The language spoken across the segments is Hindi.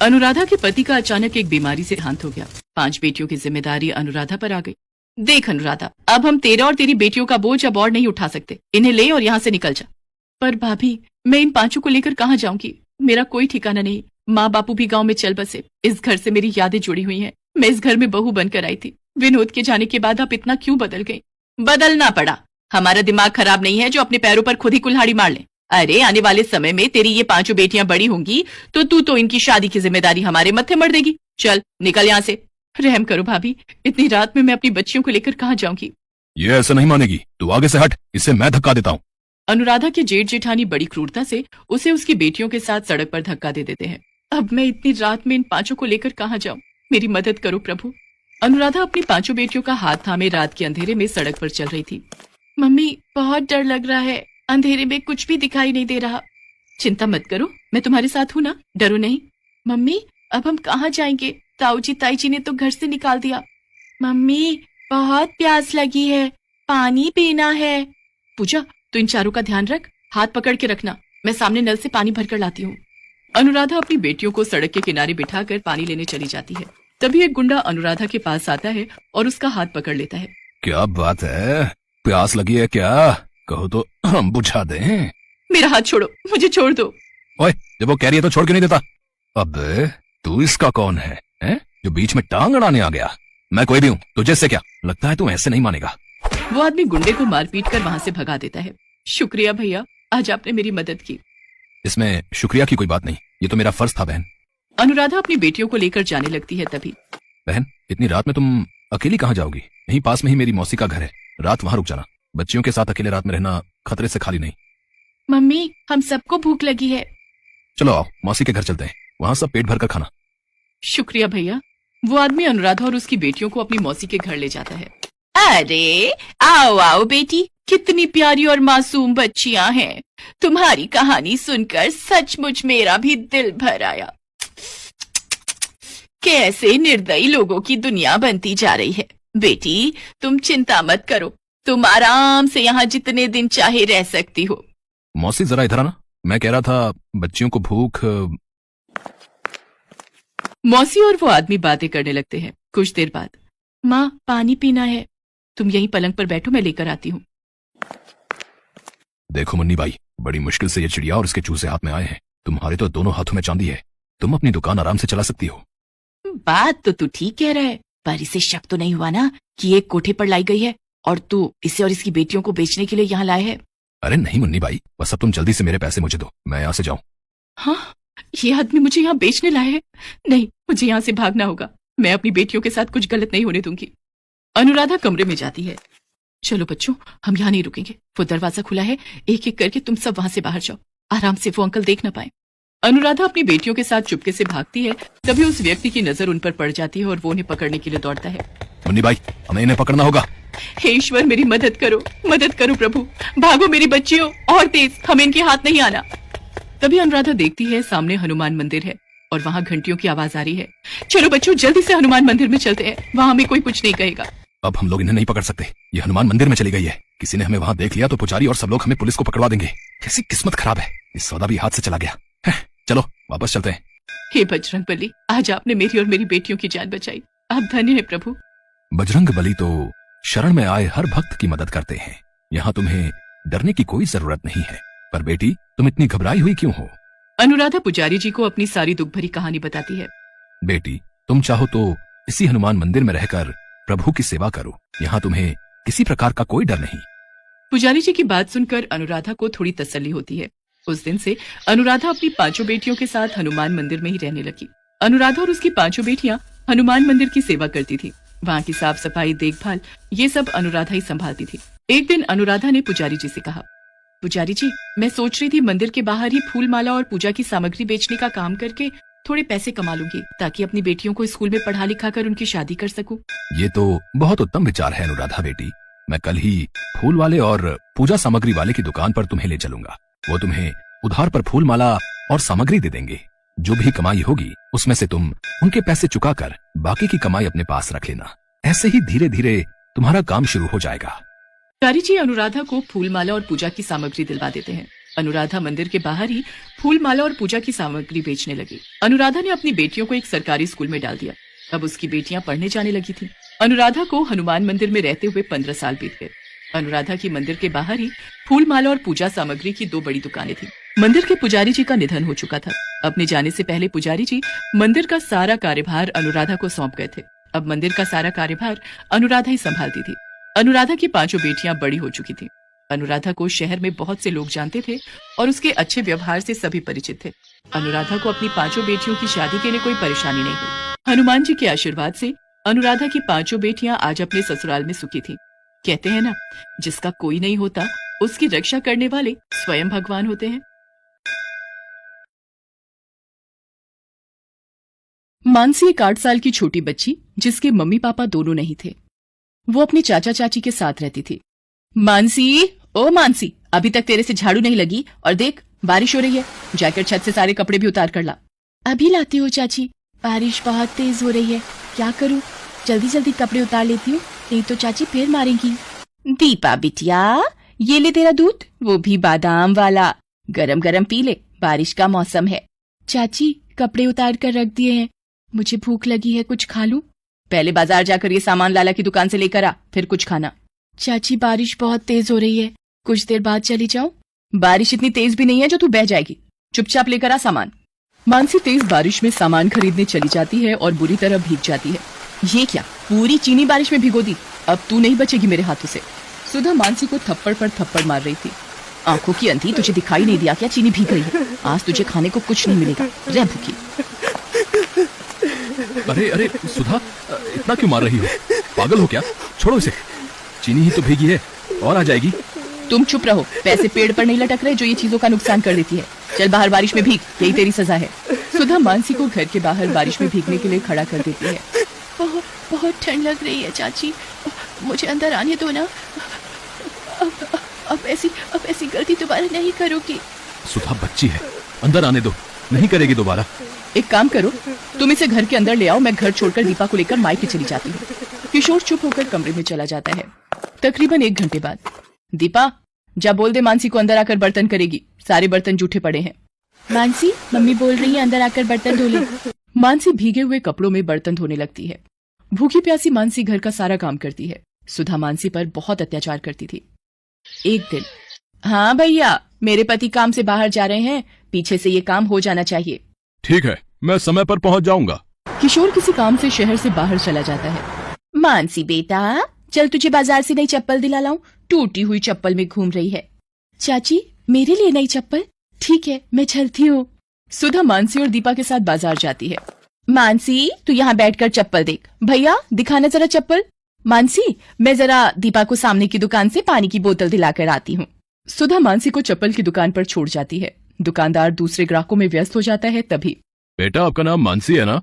अनुराधा के पति का अचानक एक बीमारी से देहांत हो गया। 5 बेटियों की जिम्मेदारी अनुराधा पर आ गई। देख अनुराधा, अब हम तेरा और तेरी बेटियों का बोझ अब और नहीं उठा सकते। इन्हें ले और यहाँ से निकल जा। पर भाभी, मैं इन 5 को लेकर कहाँ जाऊंगी? मेरा कोई ठिकाना नहीं। माँ बापू भी गाँव में चल बसे। इस घर से मेरी यादें जुड़ी हुई है। मैं इस घर में बहू बनकर आई थी। विनोद के जाने के बाद आप इतना क्यों बदल गई? बदलना पड़ा। हमारा दिमाग खराब नहीं है जो अपने पैरों पर खुद ही कुल्हाड़ी मार ले। अरे आने वाले समय में तेरी ये 5 बेटियां बड़ी होंगी तो तू तो इनकी शादी की जिम्मेदारी हमारे मत्थे मर देगी। चल निकल यहाँ से। रहम करो भाभी, इतनी रात में मैं अपनी बच्चियों को लेकर कहाँ जाऊंगी? ये ऐसा नहीं मानेगी। तू आगे से हट, इससे मैं धक्का देता हूँ। अनुराधा के जेठ जेठानी बड़ी क्रूरता से उसे उसकी बेटियों के साथ सड़क पर धक्का दे देते हैं। अब मैं इतनी रात में इन 5 को लेकर कहाँ जाऊँ? मेरी मदद करो प्रभु। अनुराधा अपनी 5 बेटियों का हाथ थामे रात के अंधेरे में सड़क पर चल रही थी। मम्मी, बहुत डर लग रहा है। अंधेरे में कुछ भी दिखाई नहीं दे रहा। चिंता मत करो, मैं तुम्हारे साथ हूँ ना, डरो नहीं। मम्मी, अब हम कहाँ जाएंगे? ताऊ जी ताई जी ने तो घर से निकाल दिया। मम्मी, बहुत प्यास लगी है, पानी पीना है। पूजा, तू इन चारों का ध्यान रख, हाथ पकड़ के रखना। मैं सामने नल से पानी भरकर लाती हूँ। अनुराधा अपनी बेटियों को सड़क के किनारे बिठाकर पानी लेने चली जाती है। तभी एक गुंडा अनुराधा के पास आता है और उसका हाथ पकड़ लेता है। क्या बात है, प्यास लगी है क्या? कहो तो हम बुझा दें। मेरा हाथ छोड़ो, मुझे छोड़ दो। ओए, जब वो कह रही है तो छोड़ क्यों नहीं देता? अब तू इसका कौन है, जो बीच में टांग अड़ाने आ गया? मैं कोई भी हूँ, तुझे से क्या? लगता है तू ऐसे नहीं मानेगा। वो आदमी गुंडे को मारपीट कर वहाँ से भगा देता है। शुक्रिया भैया, आज आपने मेरी मदद की। इसमें शुक्रिया की कोई बात नहीं, ये तो मेरा फर्ज था बहन। अनुराधा अपनी बेटियों को लेकर जाने लगती है। तभी बहन, इतनी रात में तुम अकेली कहाँ जाओगी? यहीं पास में ही मेरी मौसी का घर है, रात वहाँ रुक जाना। बच्चियों के साथ अकेले रात में रहना खतरे से खाली नहीं। मम्मी, हम सबको भूख लगी है। चलो आओ, मौसी के घर चलते हैं, वहाँ सब पेट भर कर खाना। शुक्रिया भैया। वो आदमी अनुराधा और उसकी बेटियों को अपनी मौसी के घर ले जाता है। अरे आओ आओ बेटी, कितनी प्यारी और मासूम बच्चियां हैं। तुम्हारी कहानी सुनकर सचमुच मेरा भी दिल भर आया। कैसे निर्दयी लोगों की दुनिया बनती जा रही है। बेटी, तुम चिंता मत करो, तुम आराम से यहाँ जितने दिन चाहे रह सकती हो। मौसी जरा इधर आना, मैं कह रहा था बच्चियों को भूख। मौसी और वो आदमी बातें करने लगते हैं। कुछ देर बाद, माँ पानी पीना है, तुम यहीं पलंग पर बैठो, मैं लेकर आती हूँ। देखो मुन्नी भाई, बड़ी मुश्किल से ये चिड़िया और इसके चूजे हाथ में आए हैं। तुम्हारे तो दोनों हाथों में चांदी है, तुम अपनी दुकान आराम से चला सकती हो। बात तो तू ठीक कह रहा है, पर इसे शक तो नहीं हुआ ना कि एक कोठे पर लाई गई है और तू इसे और इसकी बेटियों को बेचने के लिए यहाँ लाए है? अरे नहीं मुन्नी भाई, बस अब तुम जल्दी से मेरे पैसे मुझे दो, मैं यहाँ से जाऊँ। हाँ, ये आदमी मुझे यहाँ बेचने लाए है। नहीं, मुझे यहाँ से भागना होगा। मैं अपनी बेटियों के साथ कुछ गलत नहीं होने दूंगी। अनुराधा कमरे में जाती है। चलो बच्चों, हम यहाँ नहीं रुकेंगे, वो दरवाजा खुला है, एक एक करके तुम सब वहां से बाहर जाओ, आराम से वो अंकल देख न पाए। अनुराधा अपनी बेटियों के साथ चुपके से भागती है। तभी उस व्यक्ति की नजर उन पर पड़ जाती है और वो उन्हें पकड़ने के लिए दौड़ता है। मुन्नी भाई, हमें इन्हें पकड़ना होगा। हे ईश्वर, मेरी मदद करो प्रभु, भागो मेरी बच्चियों, और तेज, हमें इनके हाथ नहीं आना। तभी अनुराधा देखती है सामने हनुमान मंदिर है और वहाँ घंटियों की आवाज आ रही है। चलो बच्चों, जल्दी से हनुमान मंदिर में चलते हैं, वहाँ हमें कोई कुछ नहीं कहेगा। अब हम लोग इन्हें नहीं पकड़ सकते, ये हनुमान मंदिर में चली गई है। किसी ने हमें वहाँ देख लिया तो पुजारी और सब लोग हमें पुलिस को पकड़वा देंगे। कैसी किस्मत खराब है, इस सौदा भी हाथ से चला गया है। चलो वापस चलते हैं। हे बजरंग बली, आज आपने मेरी और मेरी बेटियों की जान बचाई, आप धन्य है प्रभु। बजरंग बली तो शरण में आए हर भक्त की मदद करते हैं, यहाँ तुम्हें डरने की कोई जरूरत नहीं है। पर बेटी, तुम इतनी घबराई हुई क्यों हो? अनुराधा पुजारी जी को अपनी सारी दुख भरी कहानी बताती है। बेटी, तुम चाहो तो इसी हनुमान मंदिर में रहकर प्रभु की सेवा करो, यहाँ तुम्हें किसी प्रकार का कोई डर नहीं। पुजारी जी की बात सुनकर अनुराधा को थोड़ी तसल्ली होती है। उस दिन से अनुराधा अपनी 5 बेटियों के साथ हनुमान मंदिर में ही रहने लगी। अनुराधा और उसकी 5 बेटियां हनुमान मंदिर की सेवा करती थी। वहाँ की साफ सफाई, देखभाल, ये सब अनुराधा ही संभालती थी। एक दिन अनुराधा ने पुजारी जी से कहा, पुजारी जी, मैं सोच रही थी मंदिर के बाहर ही फूल माला और पूजा की सामग्री बेचने का काम करके थोड़े पैसे कमा लूंगी, ताकि अपनी बेटियों को स्कूल में पढ़ा लिखा कर उनकी शादी कर सकूं। ये तो बहुत उत्तम विचार है अनुराधा बेटी। मैं कल ही फूल वाले और पूजा सामग्री वाले की दुकान पर तुम्हें ले चलूंगा। वो तुम्हें उधार पर फूल माला और सामग्री दे देंगे। जो भी कमाई होगी उसमें से तुम उनके पैसे चुकाकर बाकी की कमाई अपने पास रख लेना। ऐसे ही धीरे धीरे तुम्हारा काम शुरू हो जाएगा। पुजारी जी अनुराधा को फूल माला और पूजा की सामग्री दिलवा देते हैं। अनुराधा मंदिर के बाहर ही फूल माला और पूजा की सामग्री बेचने लगी। अनुराधा ने अपनी बेटियों को एक सरकारी स्कूल में डाल दिया। अब उसकी बेटियां पढ़ने जाने लगी थी। अनुराधा को हनुमान मंदिर में रहते हुए 15 साल बीत गए। अनुराधा की मंदिर के बाहर ही फूल माला और पूजा सामग्री की 2 बड़ी दुकानें थी। मंदिर के पुजारी जी का निधन हो चुका था। अपने जाने से पहले पुजारी जी मंदिर का सारा कार्यभार अनुराधा को सौंप गए थे। अब मंदिर का सारा कार्यभार अनुराधा ही संभालती थी। अनुराधा की 5 बेटियां बड़ी हो चुकी थी। अनुराधा को शहर में बहुत से लोग जानते थे और उसके अच्छे व्यवहार से सभी परिचित थे। अनुराधा को अपनी 5 बेटियों की शादी के लिए कोई परेशानी नहीं हुई। हनुमान जी के आशीर्वाद से अनुराधा की 5 बेटियां आज अपने ससुराल में सुखी थी। कहते हैं ना, जिसका कोई नहीं होता उसकी रक्षा करने वाले स्वयं भगवान होते हैं। मानसी एक 8 साल की छोटी बच्ची, जिसके मम्मी पापा दोनों नहीं थे। वो अपने चाचा चाची के साथ रहती थी। मानसी, ओ मानसी, अभी तक तेरे से झाड़ू नहीं लगी और देख बारिश हो रही है। जाकर छत से सारे कपड़े भी उतार कर ला। अभी लाती हूँ चाची, बारिश बहुत तेज हो रही है। क्या करूँ, जल्दी जल्दी कपड़े उतार लेती हूँ, नहीं तो चाची फिर मारेंगी। दीपा बिटिया, ये ले तेरा दूध, वो भी बादाम वाला, गरम गरम पी ले, बारिश का मौसम है। चाची, कपड़े उतार कर रख दिए हैं, मुझे भूख लगी है, कुछ खा लूं? पहले बाजार जाकर ये सामान लाला की दुकान से लेकर आ, फिर कुछ खाना। चाची, बारिश बहुत तेज हो रही है, कुछ देर बाद चली जाऊं? बारिश इतनी तेज भी नहीं है जो तू बह जाएगी, चुपचाप लेकर आ सामान। मानसी तेज बारिश में सामान खरीदने चली जाती है और बुरी तरह भीग जाती है। ये क्या, पूरी चीनी बारिश में भिगो दी, अब तू नहीं बचेगी मेरे हाथों से। सुधा मानसी को थप्पड़ पर थप्पड़ मार रही थी। आंखों की अंधी, तुझे दिखाई नहीं दिया क्या चीनी भीग गई है? आज तुझे खाने को कुछ नहीं मिलेगा, रह भूखी। अरे अरे सुधा, इतना क्यों मार रही हो? पागल हो क्या? छोड़ो इसे, चीनी ही तो भीगी है और आ जाएगी। तुम चुप रहो, पैसे पेड़ पर नहीं लटक रहे जो ये चीजों का नुकसान कर देती है। चल बाहर बारिश में भीग, यही तेरी सजा है। सुधा मानसी को घर के बाहर बारिश में भीगने के लिए खड़ा कर देती है। बहुत ठंड लग रही है चाची, मुझे अंदर आने दो ना। अब ऐसी गलती दोबारा नहीं करोगी। सुधा बच्ची है, अंदर आने दो, नहीं करेगी दोबारा। एक काम करो, तुम इसे घर के अंदर ले आओ, मैं घर छोड़कर दीपा को लेकर मायके चली जाती हूँ। किशोर चुप होकर कमरे में चला जाता है। तकरीबन 1 घंटे बाद, दीपा, जा बोल दे मानसी को अंदर आकर बर्तन करेगी, सारे बर्तन जूठे पड़े हैं। मानसी, मम्मी बोल रही है अंदर आकर बर्तन धो ले। मानसी भीगे हुए कपड़ों में बर्तन धोने लगती है। भूखी प्यासी मानसी घर का सारा काम करती है। सुधा मानसी पर बहुत अत्याचार करती थी। एक दिन, हाँ भैया, मेरे पति काम से बाहर जा रहे हैं, पीछे से ये काम हो जाना चाहिए। ठीक है, मैं समय पर पहुंच जाऊंगा। किशोर किसी काम से शहर से बाहर चला जाता है। मानसी बेटा, चल तुझे बाजार से नई चप्पल दिला लाऊं, टूटी हुई चप्पल में घूम रही है। चाची, मेरे लिए नई चप्पल? ठीक है, मैं चलती हूँ। सुधा मानसी और दीपा के साथ बाजार जाती है। मानसी, तू यहाँ बैठकर चप्पल देख। भैया, दिखाना जरा चप्पल। मानसी, मैं जरा दीपा को सामने की दुकान से पानी की बोतल दिलाकर आती हूँ। सुधा मानसी को चप्पल की दुकान पर छोड़ जाती है। दुकानदार दूसरे ग्राहकों में व्यस्त हो जाता है। तभी, बेटा, आपका नाम मानसी है ना?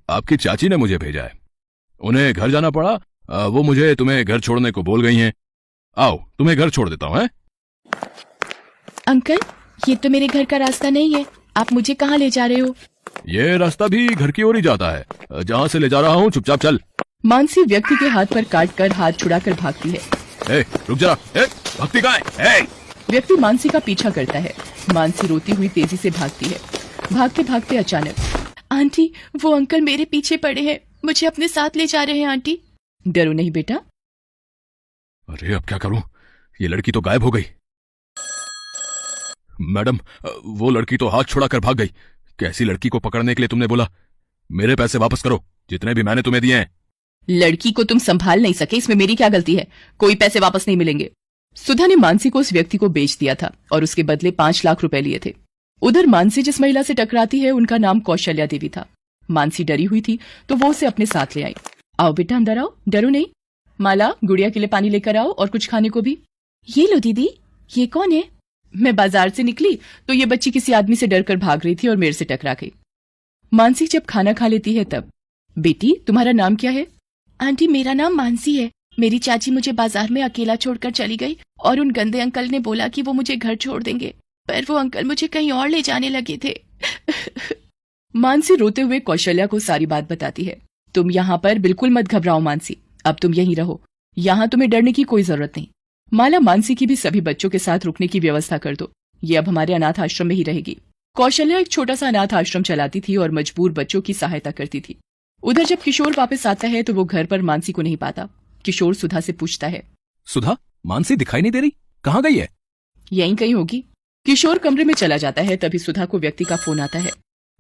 आपकी चाची ने मुझे भेजा है, उन्हें घर जाना पड़ा, वो मुझे तुम्हें घर छोड़ने को बोल गई हैं। आओ, तुम्हें घर छोड़ देता हूँ। अंकल, ये तो मेरे घर का रास्ता नहीं है, आप मुझे कहाँ ले जा रहे हो? ये रास्ता भी घर की ओर ही जाता है, जहाँ से ले जा रहा हूँ चुपचाप चल। मानसी व्यक्ति के हाथ पर काट कर हाथ छुड़ाकर भागती है। रुक जा, भक्ति कहाँ है? व्यक्ति मानसी का पीछा करता है। मानसी रोती हुई तेजी से भागती है। भागते भागते अचानक, आंटी, वो अंकल मेरे पीछे पड़े हैं, मुझे अपने साथ ले जा रहे हैं आंटी। डरो नहीं बेटा। अरे अब क्या करूं, ये लड़की तो गायब हो गई। मैडम, वो लड़की तो हाथ छुड़ाकर भाग गई। कैसी लड़की को पकड़ने के लिए तुमने बोला? मेरे पैसे वापस करो, जितने भी मैंने तुम्हें दिए हैं। लड़की को तुम संभाल नहीं सके, इसमें मेरी क्या गलती है? कोई पैसे वापस नहीं मिलेंगे। सुधा ने मानसी को उस व्यक्ति को बेच दिया था और उसके बदले 5 लाख रुपए लिए थे। उधर मानसी जिस महिला से टकराती है, उनका नाम कौशल्या देवी था। मानसी डरी हुई थी तो वो उसे अपने साथ ले आई। आओ बेटा, अंदर आओ, डरो नहीं। माला, गुड़िया के लिए पानी लेकर आओ और कुछ खाने को भी। ये लो दीदी। ये कौन है? मैं बाजार से निकली तो ये बच्ची किसी आदमी से डरकर भाग रही थी और मेरे से टकरा गई। मानसी जब खाना खा लेती है तब, बेटी, तुम्हारा नाम क्या है? आंटी, मेरा नाम मानसी है। मेरी चाची मुझे बाजार में अकेला छोड़कर चली गई और उन गंदे अंकल ने बोला कि वो मुझे घर छोड़ देंगे, पर वो अंकल मुझे कहीं और ले जाने लगे थे। मानसी रोते हुए कौशल्या को सारी बात बताती है। तुम यहाँ पर बिल्कुल मत घबराओ मानसी, अब तुम यहीं रहो, यहाँ तुम्हें डरने की कोई जरूरत नहीं। माला, मानसी की भी सभी बच्चों के साथ रुकने की व्यवस्था कर दो। ये अब हमारे अनाथ आश्रम में ही रहेगी। कौशल्या एक छोटा सा अनाथ आश्रम चलाती थी और मजबूर बच्चों की सहायता करती थी। उधर जब किशोर वापस आता है तो वो घर पर मानसी को नहीं पाता। किशोर सुधा से पूछता है, सुधा, मानसी दिखाई नहीं दे रही, कहाँ गई है? यहीं कहीं होगी। किशोर कमरे में चला जाता है, तभी सुधा को व्यक्ति का फोन आता है।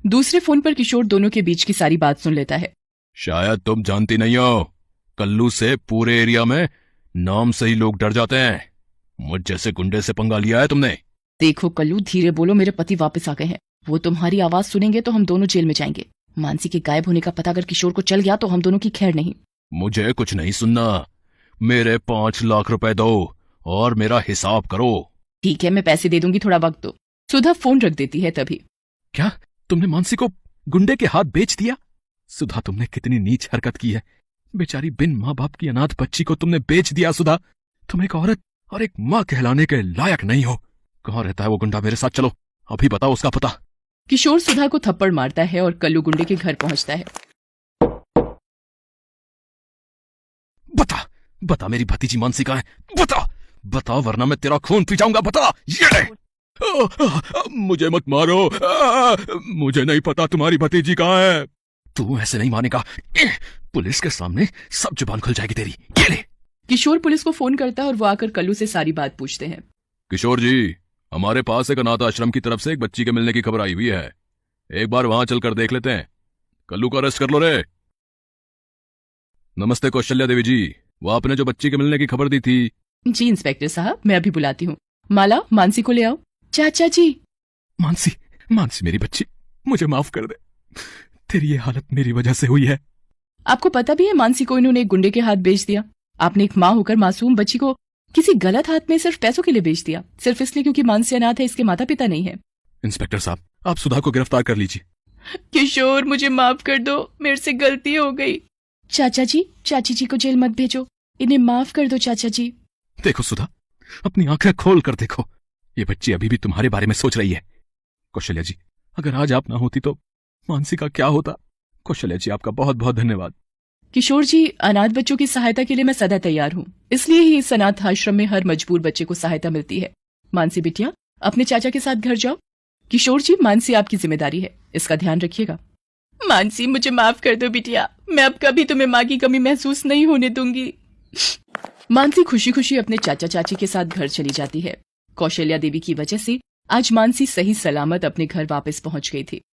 दूसरे फोन पर किशोर दोनों के बीच की सारी बात सुन लेता है। शायद तुम जानती नहीं हो, कल्लू से पूरे एरिया में नाम से ही लोग डर जाते हैं। मुझ जैसे गुंडे से पंगा लिया है तुमने। देखो कल्लू, धीरे बोलो, मेरे पति वापस आ गए हैं। वो तुम्हारी आवाज सुनेंगे तो हम दोनों जेल में जाएंगे। मानसी के गायब होने का पता अगर किशोर को चल गया तो हम दोनों की खैर नहीं। मुझे कुछ नहीं सुनना, मेरे 5 लाख रुपए दो और मेरा हिसाब करो। ठीक है, मैं पैसे दे दूंगी, थोड़ा वक्त दो। सुधा फोन रख देती है। तभी, क्या तुमने मानसी को गुंडे के हाथ बेच दिया? सुधा, तुमने कितनी नीच हरकत की है। बेचारी बिन माँ बाप की अनाथ बच्ची को तुमने बेच दिया। सुधा, तुम एक औरत और एक माँ कहलाने के लायक नहीं हो। कहाँ रहता है वो गुंडा? मेरे साथ चलो, अभी बताओ उसका पता। किशोर सुधा को थप्पड़ मारता है और कल्लू गुंडे के घर पहुंचता है। बता, बता मेरी भतीजी मानसी कहाँ है? बता, बता वरना मैं तेरा खून पी जाऊंगा। बता। ये ले। मुझे मत मारो, मुझे नहीं पता तुम्हारी भतीजी कहाँ है। तू ऐसे नहीं मानेगा, पुलिस के सामने सब जुबान खुल जाएगी तेरी। ये ले। किशोर पुलिस को फोन करता है और वो आकर कल्लू से सारी बात पूछते हैं। किशोर जी, हमारे पास एक अनाथ आश्रम की तरफ से एक बच्ची के मिलने की खबर आई हुई है। एक बार वहां चलकर देख लेते हैं। कल्लू को अरेस्ट कर लो रे। नमस्ते कौशल्या देवी जी, वो आपने जो बच्ची के मिलने की खबर दी थी। जी इंस्पेक्टर साहब, मैं अभी बुलाती हूँ। माला, मानसी को ले आओ। चाचा जी। मानसी, मानसी मेरी बच्ची, मुझे माफ कर दे। तेरी ये हालत मेरी वजह से हुई है। आपको पता भी है मानसी को इन्होंने एक गुंडे के हाथ बेच दिया। आपने एक माँ होकर मासूम बच्ची को किसी गलत हाथ में सिर्फ पैसों के लिए बेच दिया, सिर्फ इसलिए क्योंकि मानसी अनाथ है, इसके माता पिता नहीं है। इंस्पेक्टर साहब, आप सुधा को गिरफ्तार कर लीजिए। किशोर, मुझे माफ कर दो, मेरे से गलती हो गई। चाचा जी, चाची जी को जेल मत भेजो, इन्हें माफ कर दो चाचा जी। देखो सुधा, अपनी आंखें खोल कर देखो, ये बच्ची अभी भी तुम्हारे बारे में सोच रही है। कौशल्या जी, अगर आज आप ना होती तो मानसी का क्या होता? कौशल्या जी, आपका बहुत बहुत धन्यवाद। किशोर जी, अनाथ बच्चों की सहायता के लिए मैं सदा तैयार हूँ, इसलिए ही इस अनाथ आश्रम में हर मजबूर बच्चे को सहायता मिलती है। मानसी बिटिया, अपने चाचा के साथ घर जाओ। किशोर जी, मानसी आपकी जिम्मेदारी है, इसका ध्यान रखिएगा। मानसी, मुझे माफ कर दो बिटिया, मैं अब कभी तुम्हें माँ की कमी महसूस नहीं होने दूंगी। मानसी खुशी खुशी अपने चाचा चाची के साथ घर चली जाती है। कौशल्या देवी की वजह से आज मानसी सही सलामत अपने घर वापस पहुंच गई थी।